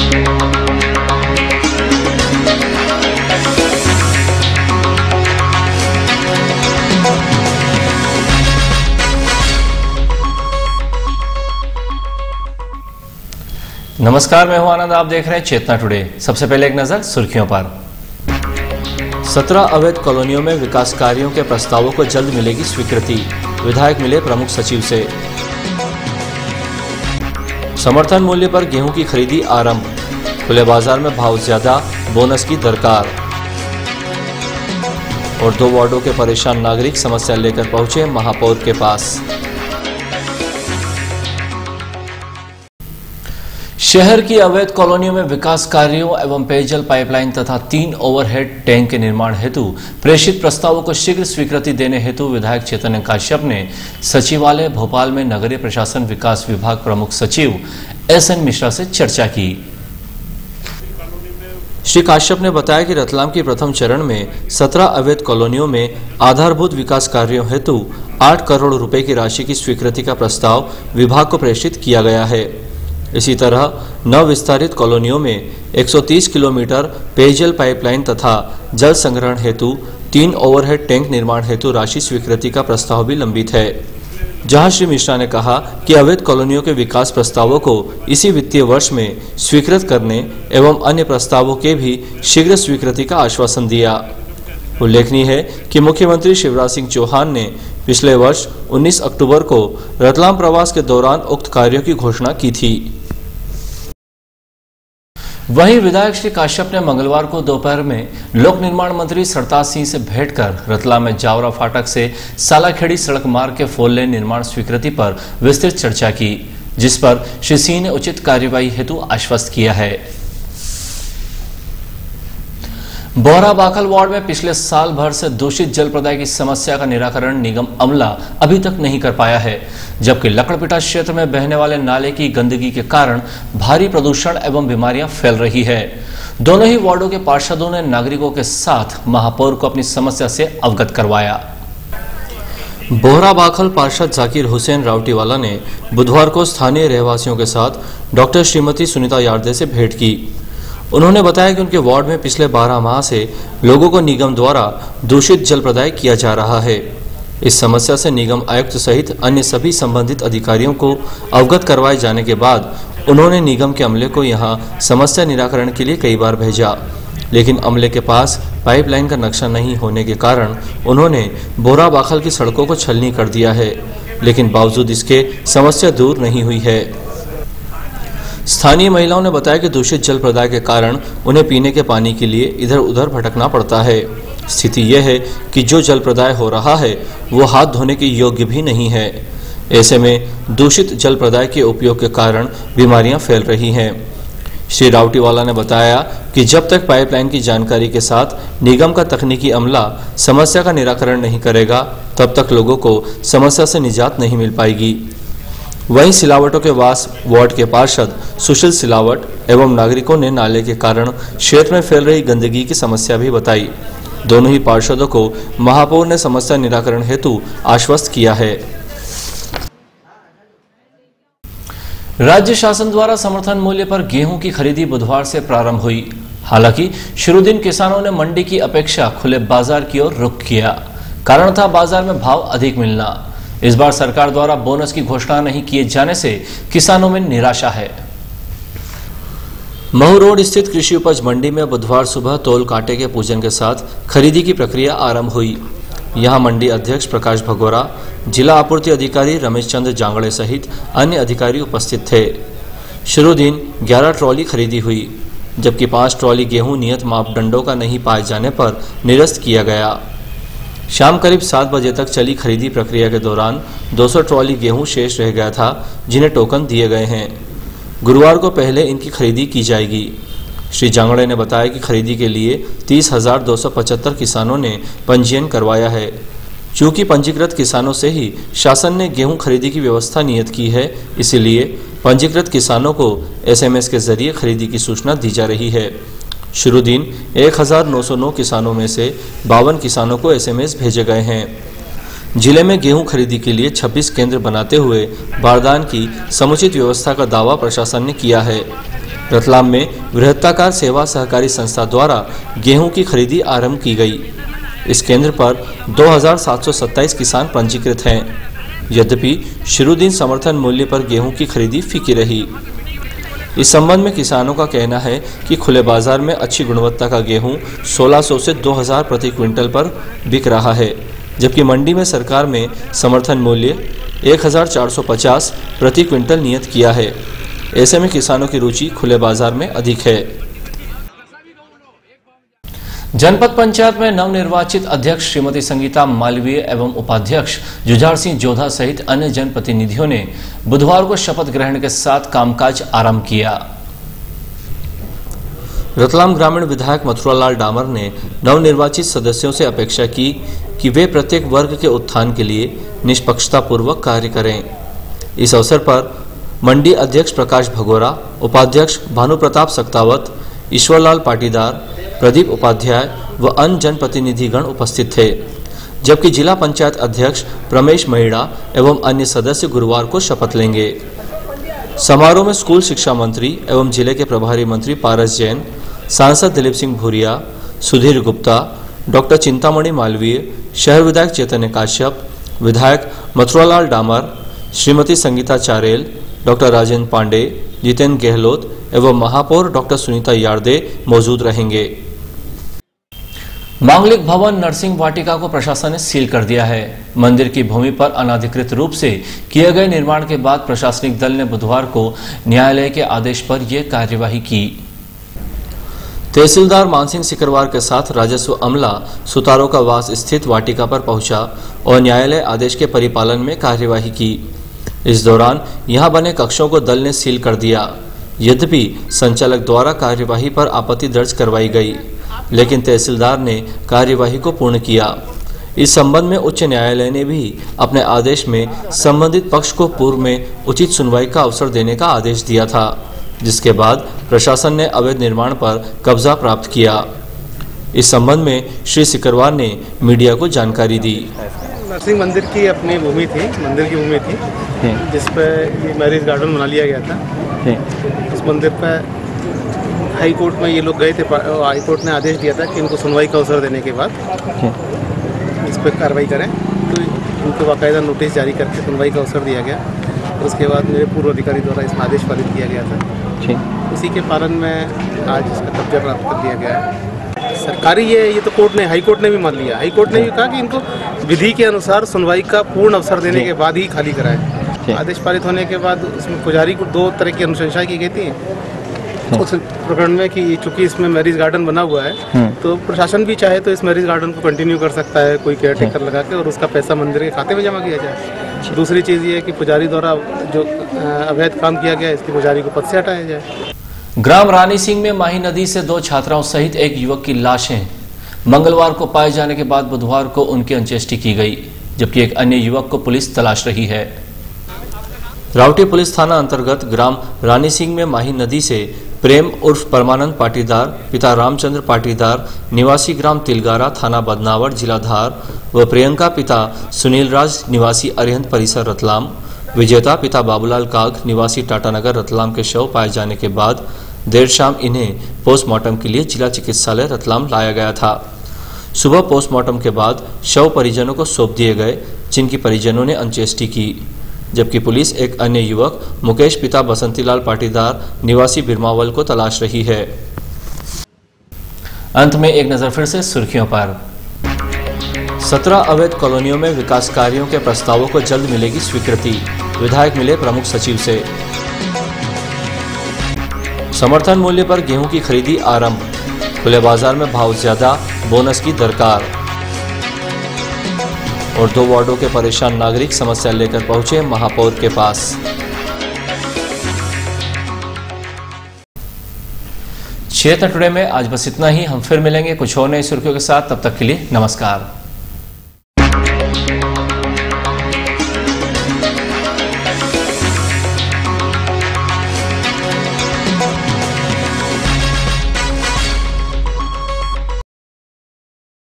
नमस्कार, मैं हूं आनंद। आप देख रहे हैं चेतना टुडे। सबसे पहले एक नजर सुर्खियों पर। 17 अवैध कॉलोनियों में विकास कार्यों के प्रस्तावों को जल्द मिलेगी स्वीकृति, विधायक मिले प्रमुख सचिव से। समर्थन मूल्य पर गेहूं की खरीदी आरंभ, खुले बाजार में भाव ज्यादा, बोनस की दरकार। और 2 वार्डों के परेशान नागरिक समस्या लेकर पहुंचे महापौर के पास। शहर की अवैध कॉलोनियों में विकास कार्यों एवं पेयजल पाइपलाइन तथा 3 ओवरहेड टैंक के निर्माण हेतु प्रेषित प्रस्तावों को शीघ्र स्वीकृति देने हेतु विधायक चैतन्य काश्यप ने सचिवालय भोपाल में नगरीय प्रशासन विकास विभाग प्रमुख सचिव SN मिश्रा से चर्चा की। श्री काश्यप ने बताया कि रतलाम की प्रथम चरण में 17 अवैध कॉलोनियों में आधारभूत विकास कार्यों हेतु 8 करोड़ रुपए की राशि की स्वीकृति का प्रस्ताव विभाग को प्रेषित किया गया है। इसी तरह 9 विस्तारित कॉलोनियों में 130 किलोमीटर पेयजल पाइपलाइन तथा जल संग्रहण हेतु 3 ओवरहेड टैंक निर्माण हेतु राशि स्वीकृति का प्रस्ताव भी लंबित है। जहां श्री मिश्रा ने कहा कि अवैध कॉलोनियों के विकास प्रस्तावों को इसी वित्तीय वर्ष में स्वीकृत करने एवं अन्य प्रस्तावों के भी शीघ्र स्वीकृति का आश्वासन दिया। उल्लेखनीय है कि मुख्यमंत्री शिवराज सिंह चौहान ने पिछले वर्ष 19 अक्टूबर को रतलाम प्रवास के दौरान उक्त कार्यों की घोषणा की थी। वहीं विधायक श्री काश्यप ने मंगलवार को दोपहर में लोक निर्माण मंत्री सरताज सिंह से भेंट कर रतलाम में जावरा फाटक से सालाखेड़ी सड़क मार्ग के 4 लेन निर्माण स्वीकृति पर विस्तृत चर्चा की, जिस पर श्री सिंह ने उचित कार्यवाही हेतु आश्वस्त किया है। बोहरा बाखल वार्ड में पिछले साल भर से दूषित जल प्रदाय की समस्या का निराकरण निगम अमला अभी तक नहीं कर पाया है, जबकि लकड़पिटा क्षेत्र में बहने वाले नाले की गंदगी के कारण भारी प्रदूषण एवं बीमारियां फैल रही है। दोनों ही वार्डों के पार्षदों ने नागरिकों के साथ महापौर को अपनी समस्या से अवगत करवाया। बोहरा बाखल पार्षद जाकिर हुसैन रावटीवाला ने बुधवार को स्थानीय रहवासियों के साथ डॉक्टर श्रीमती सुनीता यार्दे से भेंट की। उन्होंने बताया कि उनके वार्ड में पिछले 12 माह से लोगों को निगम द्वारा दूषित जल प्रदाय किया जा रहा है। इस समस्या से निगम आयुक्त सहित अन्य सभी संबंधित अधिकारियों को अवगत करवाए जाने के बाद उन्होंने निगम के अमले को यहां समस्या निराकरण के लिए कई बार भेजा, लेकिन अमले के पास पाइपलाइन का नक्शा नहीं होने के कारण उन्होंने बोहरा बाखल की सड़कों को छलनी कर दिया है, लेकिन बावजूद इसके समस्या दूर नहीं हुई है। स्थानीय महिलाओं ने बताया कि दूषित जल प्रदाय के कारण उन्हें पीने के पानी के लिए इधर उधर भटकना पड़ता है। स्थिति यह है कि जो जल प्रदाय हो रहा है वो हाथ धोने के योग्य भी नहीं है। ऐसे में दूषित जल प्रदाय के उपयोग के कारण बीमारियां फैल रही हैं। श्री रावटीवाला ने बताया कि जब तक पाइपलाइन की जानकारी के साथ निगम का तकनीकी अमला समस्या का निराकरण नहीं करेगा, तब तक लोगों को समस्या से निजात नहीं मिल पाएगी। वहीं सिलावटों के वास वार्ड के पार्षद सुशील सिलावट एवं नागरिकों ने नाले के कारण क्षेत्र में फैल रही गंदगी की समस्या भी बताई। दोनों ही पार्षदों को महापौर ने समस्या निराकरण हेतु आश्वस्त किया है। राज्य शासन द्वारा समर्थन मूल्य पर गेहूं की खरीदी बुधवार से प्रारंभ हुई। हालांकि शुरू दिन किसानों ने मंडी की अपेक्षा खुले बाजार की ओर रुख किया। कारण था बाजार में भाव अधिक मिलना। इस बार सरकार द्वारा बोनस की घोषणा नहीं किए जाने से किसानों में निराशा है। महू रोड स्थित कृषि उपज मंडी में बुधवार सुबह तौल कांटे के पूजन के साथ खरीदी की प्रक्रिया आरंभ हुई। यहां मंडी अध्यक्ष प्रकाश भगोरा, जिला आपूर्ति अधिकारी रमेश चंद्र जांगड़े सहित अन्य अधिकारी उपस्थित थे। शुरू दिन 11 ट्रॉली खरीदी हुई, जबकि 5 ट्रॉली गेहूं नियत मापदंडों का नहीं पाए जाने पर निरस्त किया गया। शाम करीब 7 बजे तक चली खरीदी प्रक्रिया के दौरान 200 ट्रॉली गेहूं शेष रह गया था, जिन्हें टोकन दिए गए हैं। गुरुवार को पहले इनकी खरीदी की जाएगी। श्री जांगड़े ने बताया कि खरीदी के लिए 30,275 किसानों ने पंजीयन करवाया है। चूंकि पंजीकृत किसानों से ही शासन ने गेहूं खरीदी की व्यवस्था नियत की है, इसीलिए पंजीकृत किसानों को SMS के जरिए खरीदी की सूचना दी जा रही है। शुरू दिन 1909 किसानों में से 52 किसानों को SMS भेजे गए हैं। जिले में गेहूं खरीदी के लिए 26 केंद्र बनाते हुए बारदान की समुचित व्यवस्था का दावा प्रशासन ने किया है। रतलाम में बृहत्ताकार सेवा सहकारी संस्था द्वारा गेहूं की खरीदी आरंभ की गई। इस केंद्र पर 2727 किसान पंजीकृत हैं। यद्यपि शुरू दिन समर्थन मूल्य पर गेहूं की खरीदी फीकी रही। इस संबंध में किसानों का कहना है कि खुले बाजार में अच्छी गुणवत्ता का गेहूं 1600 से 2000 प्रति क्विंटल पर बिक रहा है, जबकि मंडी में सरकार में समर्थन मूल्य 1450 प्रति क्विंटल नियत किया है। ऐसे में किसानों की रुचि खुले बाजार में अधिक है। जनपद पंचायत में नवनिर्वाचित अध्यक्ष श्रीमती संगीता मालवीय एवं उपाध्यक्ष जुझार सिंह जोधा सहित अन्य जनप्रतिनिधियों ने बुधवार को शपथ ग्रहण के साथ कामकाज आरंभ किया। रतलाम ग्रामीण विधायक मथुरालाल डामर ने नवनिर्वाचित सदस्यों से अपेक्षा की कि वे प्रत्येक वर्ग के उत्थान के लिए निष्पक्षतापूर्वक कार्य करें। इस अवसर पर मंडी अध्यक्ष प्रकाश भगोरा, उपाध्यक्ष भानु प्रताप सक्तावत, ईश्वरलाल पाटीदार, प्रदीप उपाध्याय व अन्य जनप्रतिनिधिगण उपस्थित थे, जबकि जिला पंचायत अध्यक्ष प्रमेश महिड़ा एवं अन्य सदस्य गुरुवार को शपथ लेंगे। समारोह में स्कूल शिक्षा मंत्री एवं जिले के प्रभारी मंत्री पारस जैन, सांसद दिलीप सिंह भूरिया, सुधीर गुप्ता, डॉक्टर चिंतामणि मालवीय, शहर विधायक चैतन्य काश्यप, विधायक मथुरालाल डामर, श्रीमती संगीता चारेल, डॉक्टर राजेंद्र पांडे, जितेंद्र गहलोत एवं महापौर डॉक्टर सुनीता यार्दे मौजूद रहेंगे। मांगलिक भवन नरसिंह वाटिका को प्रशासन ने सील कर दिया है। मंदिर की भूमि पर अनाधिकृत रूप से किए गए निर्माण के बाद प्रशासनिक दल ने बुधवार को न्यायालय के आदेश पर यह कार्यवाही की। तहसीलदार मानसिंह सिकरवार के साथ राजस्व अमला सुतारों का वास स्थित वाटिका पर पहुंचा और न्यायालय आदेश के परिपालन में कार्यवाही की। इस दौरान यहां बने कक्षों को दल ने सील कर दिया। यद्यपि संचालक द्वारा कार्यवाही पर आपत्ति दर्ज करवाई गई, लेकिन तहसीलदार ने कार्यवाही को पूर्ण किया। इस संबंध में उच्च न्यायालय ने भी अपने आदेश में संबंधित पक्ष को पूर्व में उचित सुनवाई का अवसर देने का आदेश दिया था, जिसके बाद प्रशासन ने अवैध निर्माण पर कब्जा प्राप्त किया। इस संबंध में श्री सिकरवार ने मीडिया को जानकारी दी। नरसिंह मंदिर की अपनी भूमि थी, मंदिर की भूमि थी, जिस पर ये मैरिज गार्डन बना लिया गया था। उस मंदिर पर हाई कोर्ट में ये लोग गए थे। हाई कोर्ट ने आदेश दिया था कि इनको सुनवाई का अवसर देने के बाद इस पर कार्रवाई करें, तो उनको बाकायदा नोटिस जारी करके सुनवाई का अवसर दिया गया। और उसके बाद मेरे पूर्व अधिकारी द्वारा इसमें आदेश पारित किया गया था। उसी के पालन में आज इसका कब्जा प्राप्त कर दिया गया है। सरकारी ये तो कोर्ट ने, हाई कोर्ट ने भी मान लिया। हाई कोर्ट ने भी कहा कि इनको विधि के अनुसार सुनवाई का पूर्ण अवसर देने के बाद ही खाली कराएं। आदेश पारित होने के बाद उसमें पुजारी को 2 तरह की अनुशंसाएं की गई थी उस प्रकरण में कि चूंकि इसमें मैरिज गार्डन बना हुआ है, तो प्रशासन भी चाहे तो इस मैरिज गार्डन को कंटिन्यू कर सकता है, कोई केयर टेकर लगा के, और उसका पैसा मंदिर के खाते में जमा किया जाए। दूसरी चीज़ ये है कि पुजारी द्वारा जो अवैध काम किया गया, इसकी पुजारी को पद से हटाया जाए। ग्राम रानी सिंह में माही नदी से 2 छात्राओं सहित एक युवक की लाशें मंगलवार को पाए जाने के बाद बुधवार को उनकी अंत्येष्टि की गई, जबकि एक अन्य युवक को पुलिस तलाश रही है। रावटी पुलिस थाना अंतर्गत ग्राम रानी सिंह में माही नदी से प्रेम उर्फ परमानंद पाटीदार, पिता रामचंद्र पाटीदार, निवासी ग्राम तिलगारा, थाना बदनावर, जिला धार, व प्रियंका पिता सुनील राज, निवासी अरिहंत परिसर, रतलाम, विजेता पिता बाबूलाल काग, निवासी टाटानगर, रतलाम के शव पाए जाने के बाद देर शाम इन्हें पोस्टमार्टम के लिए जिला चिकित्सालय रतलाम लाया गया था। सुबह पोस्टमार्टम के बाद शव परिजनों को सौंप दिए गए, जिनकी परिजनों ने अंत्येष्टि की, जबकि पुलिस एक अन्य युवक मुकेश पिता बसंतीलाल पाटीदार, निवासी बिरमावल को तलाश रही है। अंत में एक नजर फिर से सुर्खियों पर। 17 अवैध कॉलोनियों में विकास कार्यों के प्रस्तावों को जल्द मिलेगी स्वीकृति, विधायक मिले प्रमुख सचिव से। समर्थन मूल्य पर गेहूं की खरीदी आरंभ, खुले बाजार में भाव ज्यादा, बोनस की दरकार। और 2 वार्डों के परेशान नागरिक समस्या लेकर पहुंचे महापौर के पास। क्षेत्र टुडे में आज बस इतना ही। हम फिर मिलेंगे कुछ और नई सुर्खियों के साथ। तब तक के लिए नमस्कार।